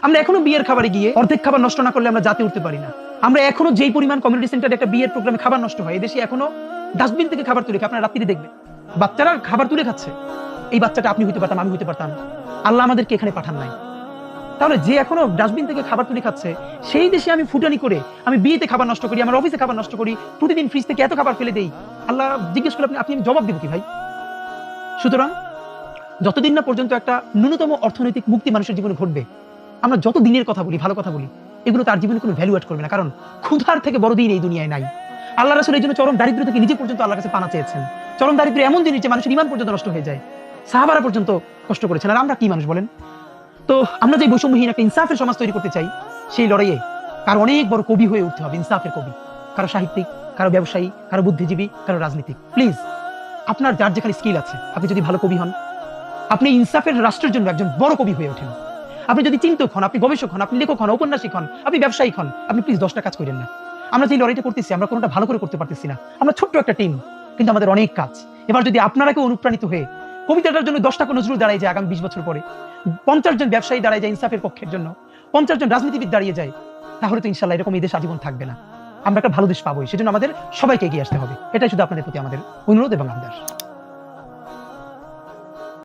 আমরা এখনো বিয়ের খাবারে গিয়ে অর্ধেক খাবার নষ্ট না করলে আমরা জাতি উঠতে পারি না। আমরা এখনো যেই পরিমাণ কমিউনিটি সেন্টারে একটা বিয়ের প্রোগ্রামে খাবার নষ্ট হয়, এদেশে এখনো ডাস্টবিন থেকে খাবার তুলে আপনারা রাত্রিরে দেখবেন বাচ্চারা খাবার তুলে খাচ্ছে। এই বাচ্চাটা আপনি হইতে পারতাম, আমি হইতে পারতাম, আল্লাহ আমাদেরকে এখানে পাঠান নাই। তাহলে যে এখনো ডাস্টবিন থেকে খাবার তুলে খাচ্ছে, সেই দেশে আমি ফুটানি করে আমি বিয়েতে খাবার নষ্ট করি, আমার অফিসে খাবার নষ্ট করি, প্রতিদিন ফ্রিজ থেকে এত খাবার ফেলে দেই, আল্লাহ জিজ্ঞেস করে আপনি জবাব দিব কি ভাই? সুতরাং যতদিন না পর্যন্ত একটা ন্যূনতম অর্থনৈতিক মুক্তি মানুষের জীবনে ঘটবে, আমরা যত দিনের কথা বলি, ভালো কথা বলি, এগুলো তার জীবনে কোনো ভ্যালু অ্যাড করবে না। কারণ ক্ষুধার থেকে বড় দিন এই দুনিয়ায় নাই। আল্লাহ রাসূল এই জন্য চরম দারিদ্র থেকে নিজে পর্যন্ত আল্লাহর কাছে পানা চেয়েছেন। চরম দারিদ্র এমন জিনিস যে মানুষের ঈমান পর্যন্ত নষ্ট হয়ে যায়। সাহাবারা পর্যন্ত কষ্ট করেছেন, আর আমরা কি মানুষ বলেন? তো আমরা যে বৈষম্যহীন একটা ইনসাফের সমাজ তৈরি করতে চাই, সেই লড়াইয়ে কারো অনেক বড় কবি হয়ে উঠতে হবে, ইনসাফের কবি, কারো সাহিত্যিক, কারো ব্যবসায়ী, কারো বুদ্ধিজীবী, কারো রাজনীতিক। প্লিজ, আপনার যার যেখানে স্কিল আছে, আপনি যদি ভালো কবি হন, আপনি ইনসাফের রাষ্ট্রের জন্য একজন বড় কবি হয়ে ওঠেন। আপনি যদি চিন্তক হন, আপনি গবেষক হন, আপনি লেখক হন, ঔপন্যাসিক হন, আপনি ব্যবসায়িক হন, আপনি প্লিজ 10টা কাজ করেন না। আমরা যে লড়াইটা করতেছি, আমরা কোনোটা ভালো করে করতে পারতেছি না। আমরা ছোট্ট একটা টিম, কিন্তু আমাদের অনেক কাজ। এবার যদি আপনারা কেউ অনুপ্রাণিত হয়ে কবিতাটার জন্য 10টা নজরুল দাঁড়ায় যায় আগামী 20 বছর পরে, 50 জন ব্যবসায়ী দাঁড়ায় যায় ইনসাফের পক্ষের জন্য, 50 জন রাজনীতিবিদ দাঁড়িয়ে যায়, তাহলে তো ইনশাল্লাহ এরকম এই দেশ আজীবন থাকবে না। আমরা একটা ভালো দেশ পাবোই। সেজন্য আমাদের সবাইকে এগিয়ে আসতে হবে। এটাই শুধু আপনাদের প্রতি আমাদের অনুরোধ এবং আবদার।